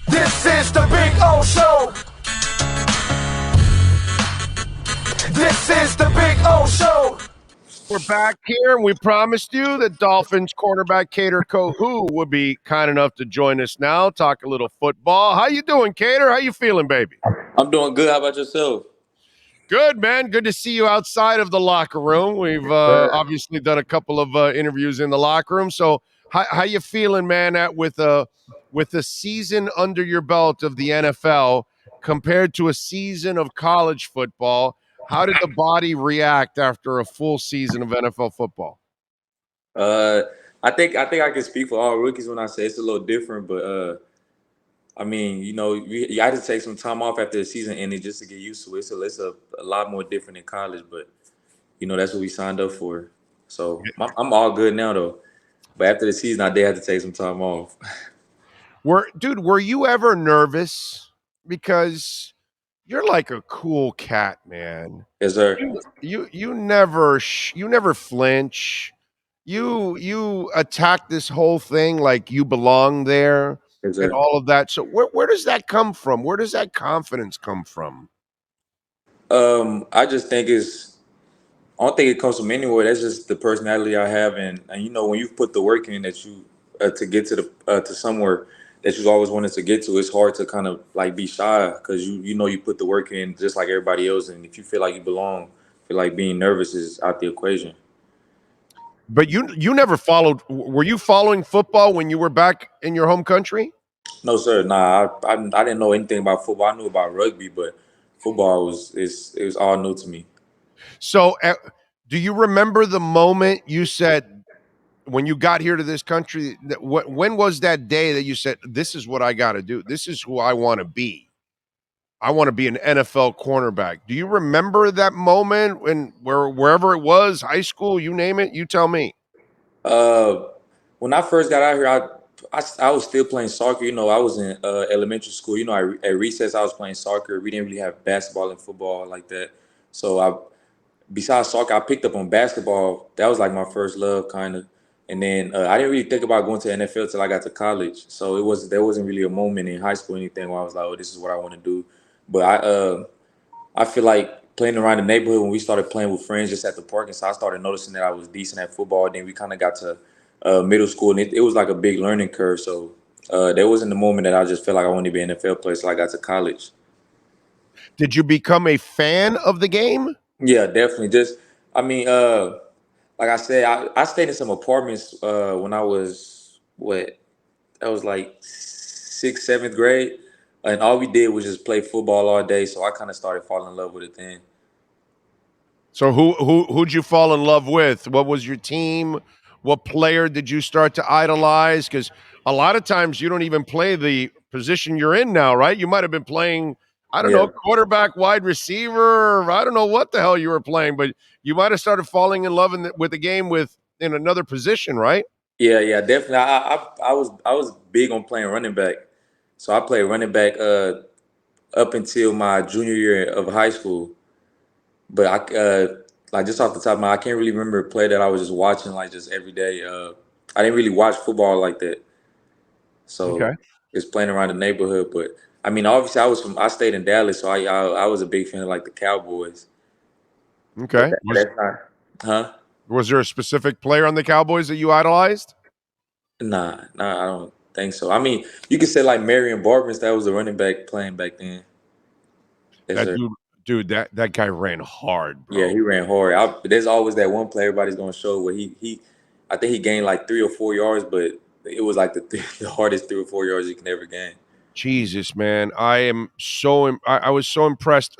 This is the Big O Show. This is the Big O Show. We're back here, and we promised you that Dolphins cornerback Kader Kohou would be kind enough to join us now, talk a little football. How you doing, Kader? How you feeling, baby? I'm doing good. How about yourself? Good, man. Good to see you outside of the locker room. We've obviously done a couple of interviews in the locker room. So, how you feeling, man? With a season under your belt of the NFL compared to a season of college football, how did the body react after a full season of NFL football? Uh, I think I can speak for all rookies when I say it's a little different, but I mean, you had to take some time off after the season ended just to get used to it. So it's a lot more different in college, but that's what we signed up for. So I'm all good now though. But after the season, I did have to take some time off. Were you ever nervous? Because you're like a cool cat, man. Yes, sir. You never flinch. You attack this whole thing like you belong there Yes, and sir. all of that. So where does that come from? Where does that confidence come from? I just think I don't think it comes from anywhere. That's just the personality I have, and when you put the work in that you to get to the to somewhere that you've always wanted to get to, it's hard to kind of like be shy because you put the work in just like everybody else, and if you feel like you belong, feel like being nervous is out the equation. But you never followed. Were you following football when you were back in your home country? No, sir. Nah, I didn't know anything about football. I knew about rugby, but football it was all new to me. So, do you remember the moment you said when you got here to this country? When was that day that you said, "This is what I got to do. This is who I want to be. I want to be an NFL cornerback." Do you remember that moment wherever it was, high school, you name it? You tell me. Uh, when I first got out here, I was still playing soccer. I was in elementary school. At recess, I was playing soccer. We didn't really have basketball and football like that. So besides soccer, I picked up on basketball. That was like my first love, kind of. And then I didn't really think about going to NFL till I got to college. So there wasn't really a moment in high school or anything where I was like, oh, this is what I want to do. But I feel like playing around the neighborhood when we started playing with friends just at the park, and so I started noticing that I was decent at football. Then we kind of got to middle school, and it was like a big learning curve. So there wasn't the moment that I just felt like I wanted to be an NFL player. So I got to college. Did you become a fan of the game? Yeah, definitely. I mean, like I said, I stayed in some apartments when I was that was like sixth, seventh grade, and all we did was just play football all day. So I kind of started falling in love with it then. So who'd you fall in love with? What was your team? What player did you start to idolize? Because a lot of times you don't even play the position you're in now, right? You might have been playing, I don't Yeah. know, quarterback, wide receiver. I don't know what the hell you were playing, but you might have started falling in love with the game in another position, right? Yeah, yeah, definitely. I was big on playing running back, so I played running back up until my junior year of high school. But like just off the top of my, I can't really remember a play that I was just watching like just every day. I didn't really watch football like that, so Okay. just playing around the neighborhood. But I mean, obviously, I stayed in Dallas, so I was a big fan of like the Cowboys. But Okay. that's not, huh? Was there a specific player on the Cowboys that you idolized? Nah, I don't think so. I mean, you could say like Marion Barber, that was the running back playing back then. Yes, That sir. dude, that guy ran hard, Yeah, bro. he ran hard. There's always that one play everybody's gonna show where I think he gained like 3 or 4 yards, but it was like the hardest 3 or 4 yards you can ever gain. Jesus, man, I was so impressed.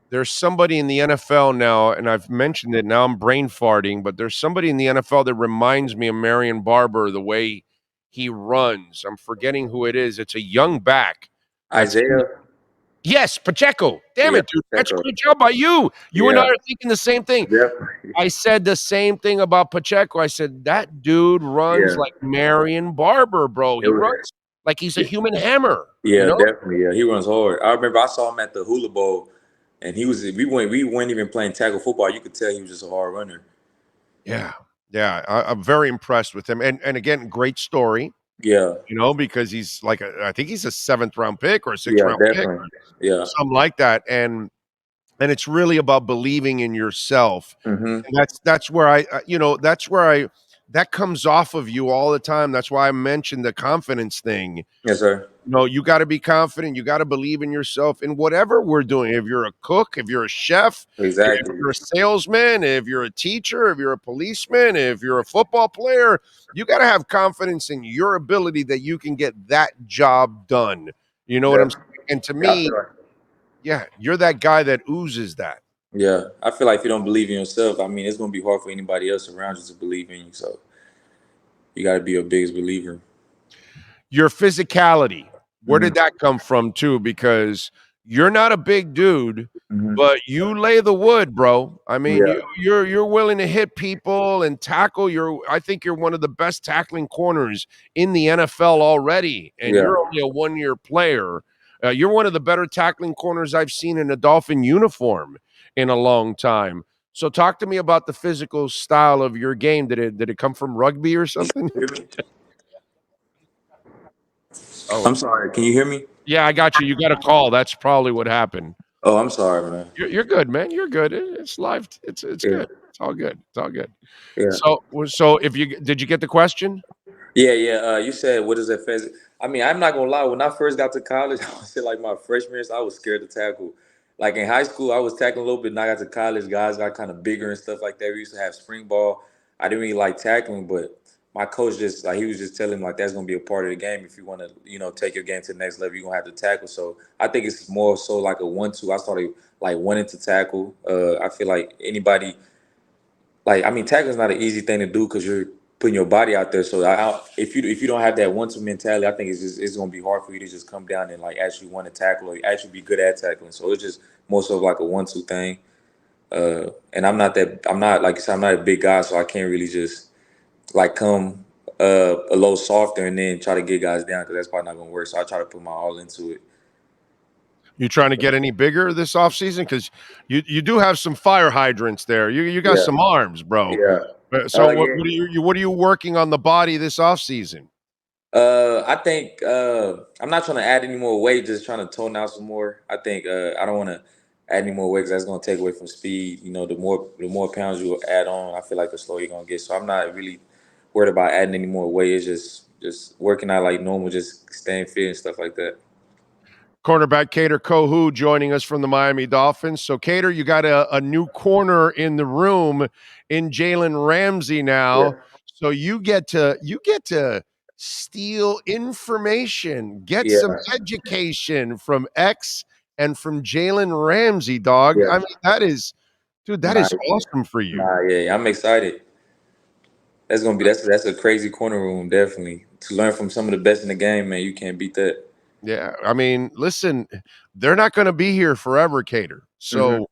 There's somebody in the NFL now, and I've mentioned it. Now I'm brain farting, but there's somebody in the NFL that reminds me of Marion Barber, the way he runs. I'm forgetting who it is. It's a young back. That's Isaiah, Yes, Pacheco. Damn yeah, it, dude. That's a Pacheco. great job by you. You and I Yeah, are thinking the same thing. definitely. I said the same thing about Pacheco. I said that dude runs Yeah, like Marion Barber, bro. it He was. runs like he's a human hammer. You Yeah, know? definitely. Yeah, he runs hard. I remember I saw him at the Hula Bowl, and we weren't even playing tackle football. You could tell he was just a hard runner. Yeah, yeah. I'm very impressed with him. And again, great story. Yeah. because he's like I think he's a 7th-round pick or a 6th Yeah. round pick, Definitely. Yeah. something like that, and it's really about believing in yourself. Mm-hmm. And that's where I that comes off of you all the time. That's why I mentioned the confidence thing. Yes, sir. You got to be confident. You got to believe in yourself in whatever we're doing. If you're a cook, if you're a chef, if Exactly. you're a salesman, if you're a teacher, if you're a policeman, if you're a football player, you got to have confidence in your ability that you can get that job done. You know what I'm saying? Definitely. And to Yeah, I me, feel like. yeah, you're that guy that oozes that. Yeah, I feel like if you don't believe in yourself, I mean, it's gonna be hard for anybody else around you to believe in you. So you got to be your biggest believer. Your physicality, where Hmm. did that come from too? Because you're not a big dude, Hmm. but you lay the wood, bro. I mean, Yeah. you're willing to hit people and tackle. I think you're one of the best tackling corners in the NFL already, and Yeah. you're only a 1-year player. You're one of the better tackling corners I've seen in a Dolphin uniform in a long time. So talk to me about the physical style of your game. Did it come from rugby or something? Hear me? Oh, I'm sorry. Can you hear me? yeah, I got you. You got a call. That's probably what happened. Oh, I'm sorry, man. You're good, man. You're good. It's live. It's Yeah. good. It's all good. It's all good. Yeah. So if you did you get the question? Yeah. Yeah. You said what is that physical? I mean, I'm not gonna lie. When I first got to college, I would say like my freshman year, so I was scared to tackle. Like in high school, I was tackling a little bit. And I got to college, guys got kind of bigger and stuff like that. We used to have spring ball. I didn't really like tackling, but my coach just like he was just telling me like that's gonna be a part of the game. If you want to, take your game to the next level, you're gonna have to tackle. So I think it's more so like a 1-2. I started like wanting to tackle. I feel like anybody like I mean tackling's not an easy thing to do because you're putting your body out there. So if you don't have that 1-2 mentality, I think it's gonna be hard for you to just come down and like actually want to tackle or actually be good at tackling. So it's just more so like a 1-2 thing. And I'm not like I said, I'm not a big guy, so I can't really just like come a little softer and then try to get guys down because that's probably not gonna work. So I try to put my all into it. You trying to get any bigger this offseason? Because you do have some fire hydrants there. You got Yeah, some arms, bro. yeah, So yeah. what are you working on the body this offseason? I think I'm not trying to add any more weight, just trying to tone out some more. I think I don't want to add any more weight because that's going to take away from speed. The more pounds you add on, I feel like the slower you're going to get. So I'm not really worried about adding any more weight. It's just working out like normal, just staying fit and stuff like that. Cornerback Kader Kohou joining us from the Miami Dolphins. So, Kader, you got a new corner in the room in Jalen Ramsey Yeah, now. So you get to steal information, get yeah, some education from X and from Jalen Ramsey, dog. yeah. I mean, that Nah, is awesome for you. nah, yeah. I'm excited. That's a crazy corner room, definitely. To learn from some of the best in the game, man, you can't beat that. Yeah, I mean, listen, they're not going to be here forever, Cater. Hmm. So,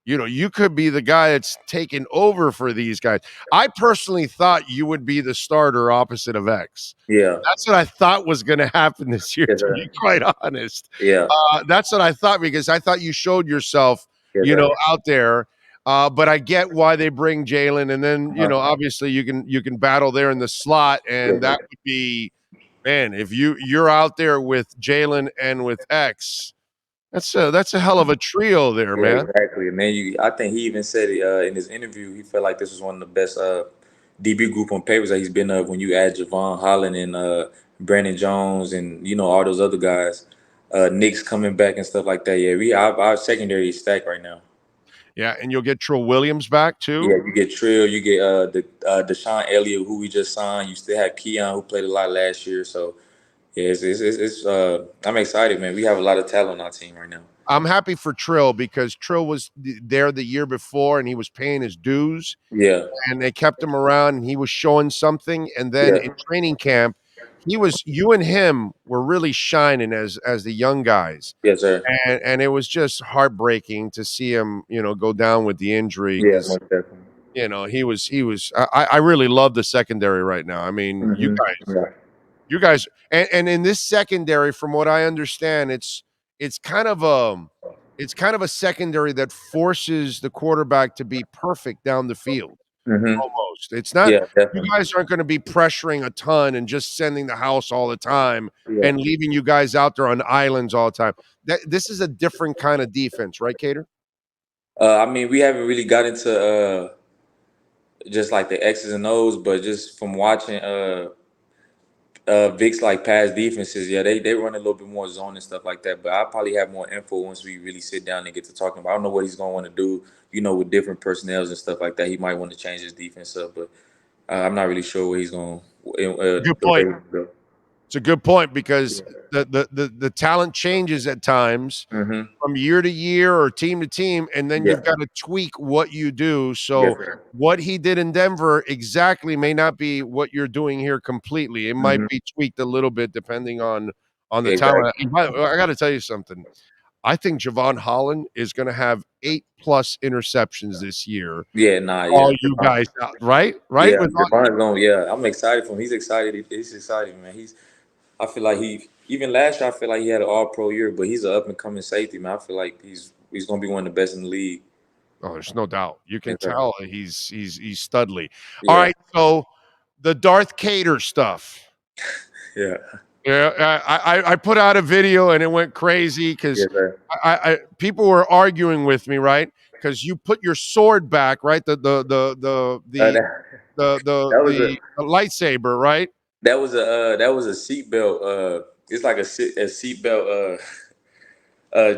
you could be the guy that's taking over for these guys. I personally thought you would be the starter opposite of X. Yeah, That's what I thought was going to happen this year, yes, to sir. be quite honest. Yeah, That's what I thought because I thought you showed yourself, yes, sir. out there. But I get why they bring Jalen, and then Uh-huh. obviously you can battle there in the slot, Yes, and sir. that would be. Man, if you're out there with Jalen and with X, that's a hell of a trio there, Yeah, man. exactly. Man, I think he even said it in his interview. He felt like this was one of the best DB group on papers that he's been of when you add Javon Holland and Brandon Jones and all those other guys. Nick's coming back and stuff like that. Yeah, our secondary is stacked right now. Yeah, and you'll get Trill Williams back Yeah, too. you get Trill, you get the Deshaun Elliott who we just signed. You still have Keon who played a lot last year. So yeah, I'm excited, man. We have a lot of talent on our team right now. I'm happy for Trill because Trill was there the year before and he was paying his dues Yeah, and they kept him around and he was showing something. And then yeah, in training camp, you and him were really shining as the young guys. yes, sir. And it was just heartbreaking to see him, go down with the injury Yeah, because most definitely. he was. I really love the secondary right now. I mean, you Hmm. guys, Yeah. you guys, and in this secondary, from what I understand, it's kind of a it's kind of a secondary that forces the quarterback to be perfect down the field Hmm. almost. It's not. Yeah, You definitely. guys aren't going to be pressuring a ton and just sending the house all the time Yeah. and leaving you guys out there on islands all the time. This is a different kind of defense, right, Kader? I mean, we haven't really got into just like the X's and O's, but just from watching Vic's like past defenses, yeah, they run a little bit more zone and stuff like that. But I'll probably have more info once we really sit down and get to talking about. I don't know what he's gonna want to do, with different personnels and stuff like that. He might want to change his defense up, but I'm not really sure where he's going. Good The point. way he's go. It's a good point because the talent changes at times Mm-hmm. from year to year or team to team, and then Yeah. you've got to tweak what you do. Yes, So sir. what he did in Denver exactly may not be what you're doing here completely. It might Mm-hmm. be tweaked a little bit depending on the Exactly. talent. And I got to tell you something. I think Javon Holland is going to have 8+ interceptions this year. Yeah. Nah. Yeah. All you guys out, right? Right? Yeah. With all, Javon's going. Yeah. I'm excited for him. He's excited. He's excited, man. I feel like even last year I feel like he had an All Pro year, but he's an up and coming safety, man. I feel like he's gonna be one of the best in the league. oh, there's no doubt. You can Yes, sir. tell he's studly. All Yeah. right, so the Darth Kader stuff. Yeah. Yeah, I put out a video and it went crazy because Yes, sir. people were arguing with me, right? Because you put your sword back, right? That, was a The lightsaber, right? that was a seatbelt. It's like a seatbelt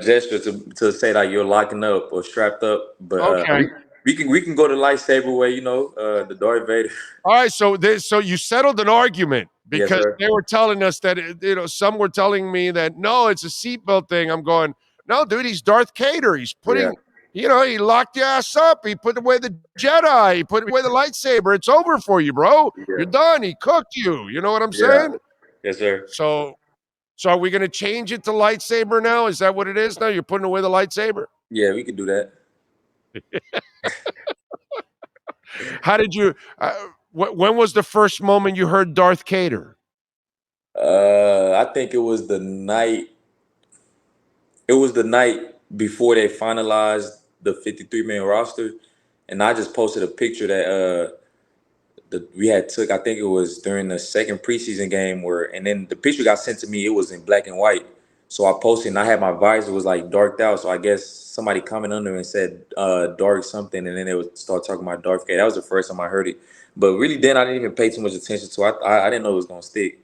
gesture to say like you're locking up or strapped up. But Okay. we can go the lightsaber way, the Darth Vader. All right, so you settled an argument Yes, because sir. they were telling us that some were telling me that no, it's a seatbelt thing. I'm going, no, dude, he's Darth Kader. He's Yeah. putting, he locked your ass up. He put away the Jedi. He put away the lightsaber. It's over for you, bro. Yeah. You're done. He cooked you. You know what I'm Yeah. saying? Yes, sir. So are we going to change it to lightsaber now? Is that what it is now? You're putting away the lightsaber? Yeah, we could do that. How did you? When was the first moment you heard Darth Kader? I think it was the night. It was the night before they finalized the 53-man roster, and I just posted a picture that we had took. I think it was during the second preseason game and then the picture got sent to me. It was in black and white, so I posted and I had my visor was like darked out. So I guess somebody commented under and said dark something, and then they would start talking about Darth K. That was the first time I heard it, but really then I didn't even pay too much attention to it. I didn't know it was gonna stick.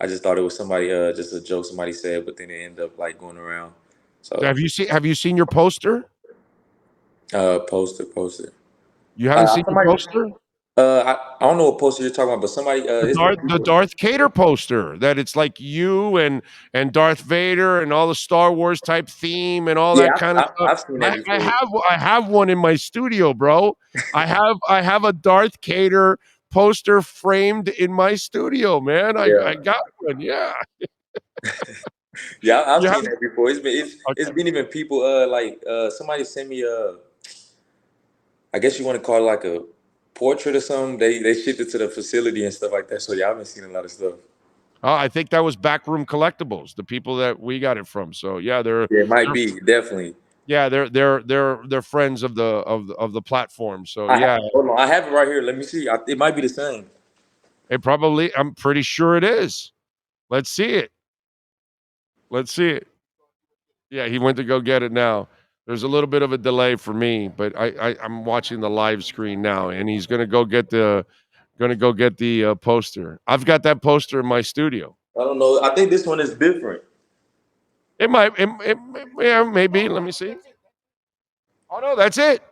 I just thought it was somebody just a joke somebody said, but then it ended up like going around. So Have you seen your poster? poster. You haven't seen your Somebody. poster? I don't know what poster you're talking about, but somebody. It's some The people. Darth Kader poster that it's like you and Darth Vader and all the Star Wars type theme and all Yeah, that kind of stuff. I've seen that before. I have one in my studio, bro. I have a Darth Kader poster framed in my studio, man. Yeah, I got one. Yeah. yeah, I've You seen have that before. It's okay. been even people somebody sent me I guess you want to call it like a portrait or something. They shipped it to the facility and stuff like that. So yeah, I've been seeing a lot of stuff. I think that was Backroom Collectibles, the people that we got it from. So yeah, Yeah, it might they're be definitely. yeah, they're friends of the platform. So yeah, Hold on, I have it right here. Let me see. It might be the same. I'm pretty sure it is. Let's see it. Let's see it. Yeah, he went to go get it now. There's a little bit of a delay for me, but I'm watching the live screen now, and he's gonna go get the poster. I've got that poster in my studio. I don't know. I think this one is different. It might, yeah, maybe. Let me see. Oh no, that's it.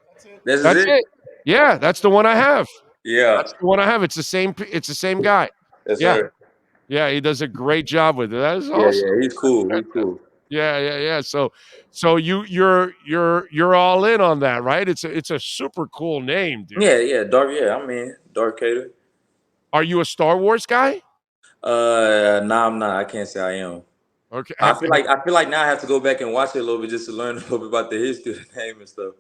This is That's it. it. Yeah, that's the one I have. Yeah. That's the one I have. It's the same. It's the same guy. Yes, Yeah, sir. yeah. He does a great job with it. That is Yeah, awesome. yeah. He's cool. He's cool. Yeah. So you're all in on that, right? It's a super cool name, dude. Yeah, yeah. Yeah, I mean, Darth Kader. Are you a Star Wars guy? Nah, I'm not. I can't say I am. Okay. I feel like now I have to go back and watch it a little bit just to learn a little bit about the history of the name and stuff.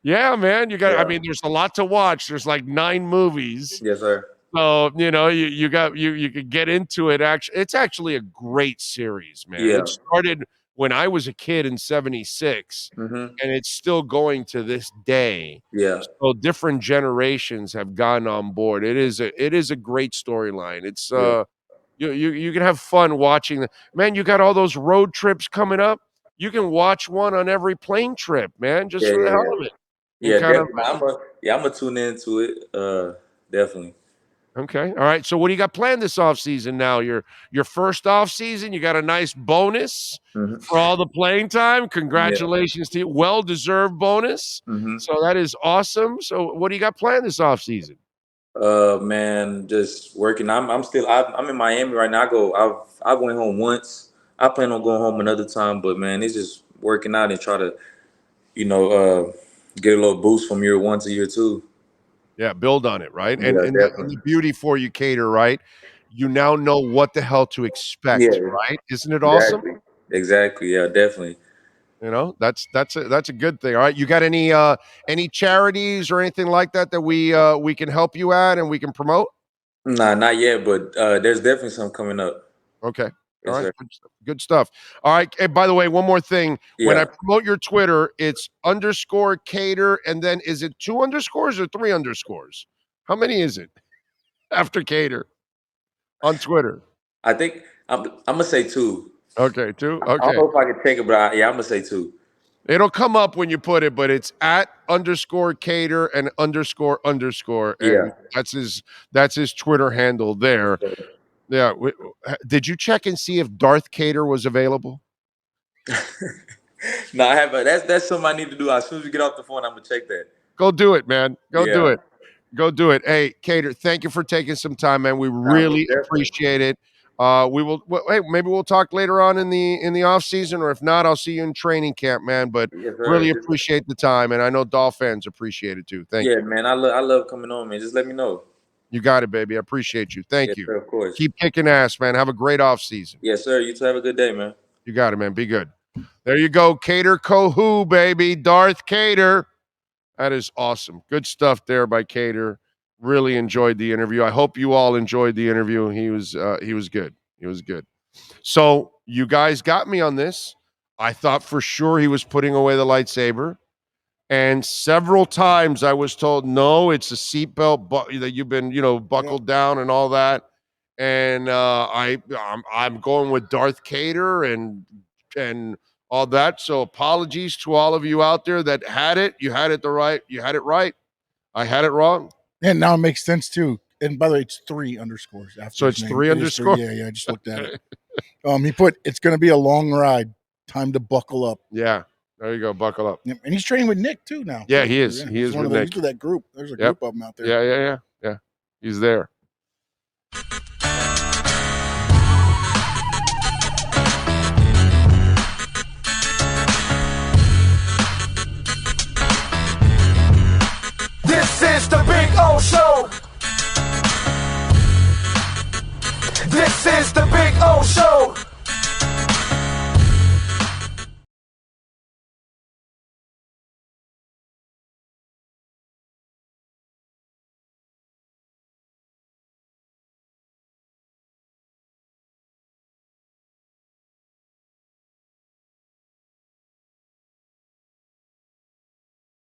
Yeah, man. You got. I Yeah. mean, there's a lot to watch. There's like 9 movies. Yes, sir. So, you could get into it. Actually, it's actually a great series, man. Yeah. It started when I was a kid in '76, Mm-hmm. and it's still going to this day. Yeah. So different generations have gotten on board. It is a great storyline. It's Yeah. you can have fun watching man, you got all those road trips coming up. You can watch one on every plane trip, man, just Yeah. for the Yeah. hell Yeah. of it. And Yeah. kind of Definitely. I'm gonna tune into it. Definitely. okay. All right. So what do you got planned this off season now? Your first off season, you got a nice bonus for Mm-hmm. all the playing time. Yeah. Congratulations to you. Well-deserved bonus. Mm-hmm. So that is awesome. So what do you got planned this off season? Man, just working. I'm in Miami right now. I went home once. I plan on going home another time, but man, it's just working out and try to, you know, get a little boost from year one to year two. Yeah, build on it, right? And Yeah, and the, and definitely. the beauty for you, Cater, right? You now know what the hell to expect, Yeah, right? Isn't it awesome? exactly. Exactly. Yeah, definitely. That's a good thing. All right, you got any charities or anything like that that we can help you at and we can promote? Nah, not yet, but there's definitely some coming up. Okay. All Yes, right. sir. Good stuff. Good stuff. All right. And by the way, one more thing. When I Yeah. promote your Twitter, it's underscore Cater, and then is it 2 underscores or 3 underscores? How many is it after Cater on Twitter? I think I'm gonna say two. Okay, 2. I don't Okay. know if I can take it, but yeah, I'm gonna say two. It'll come up when you put it, but it's at underscore Cater and underscore underscore, and Yeah. that's his Twitter handle there. Yeah. Did you check and see if Darth Kader was available? No, I haven't. That's something I need to do. As soon as we get off the phone, I'm gonna check that. Go do it, man. Go do Yeah. it. Go do it. Hey, Cater, thank you for taking some time, man. We Nah, most really definitely. appreciate it. We will. Hey, maybe we'll talk later on in the off season, or if not, I'll see you in training camp, man. But Yes, really sir. appreciate the time, and I know Dolph fans appreciate it too. Thank Yeah, you. man. I love coming on, man. Just let me know. You got it, baby. I appreciate you. Thank Yes, you. sir. Of course. Keep kicking ass, man. Have a great off season. Yes, sir. You two have a good day, man. You got it, man. Be good. There you go, Cater Kohou, baby. Darth Kader. That is awesome. Good stuff there by Cater. Really enjoyed the interview. I hope you all enjoyed the interview. He was good. He was good. So you guys got me on this. I thought for sure he was putting away the lightsaber. And several times I was told, no, it's a seatbelt that you've been, buckled down and all that. And I'm going with Darth Kader and all that. So apologies to all of you out there that had it. You had it right. I had it wrong. And now it makes sense too. And by the way, it's 3 underscores after So his it's name. 3 It is underscore. Yeah, I just looked at it. He put it's going to be a long ride. Time to buckle up. Yeah. There you go. Buckle up. Yep. And he's training with Nick too now. Yeah, too. he is. Yeah, He he's is one with of Nick. He's with that group. There's a Yep. group of them out there. Yeah. He's there.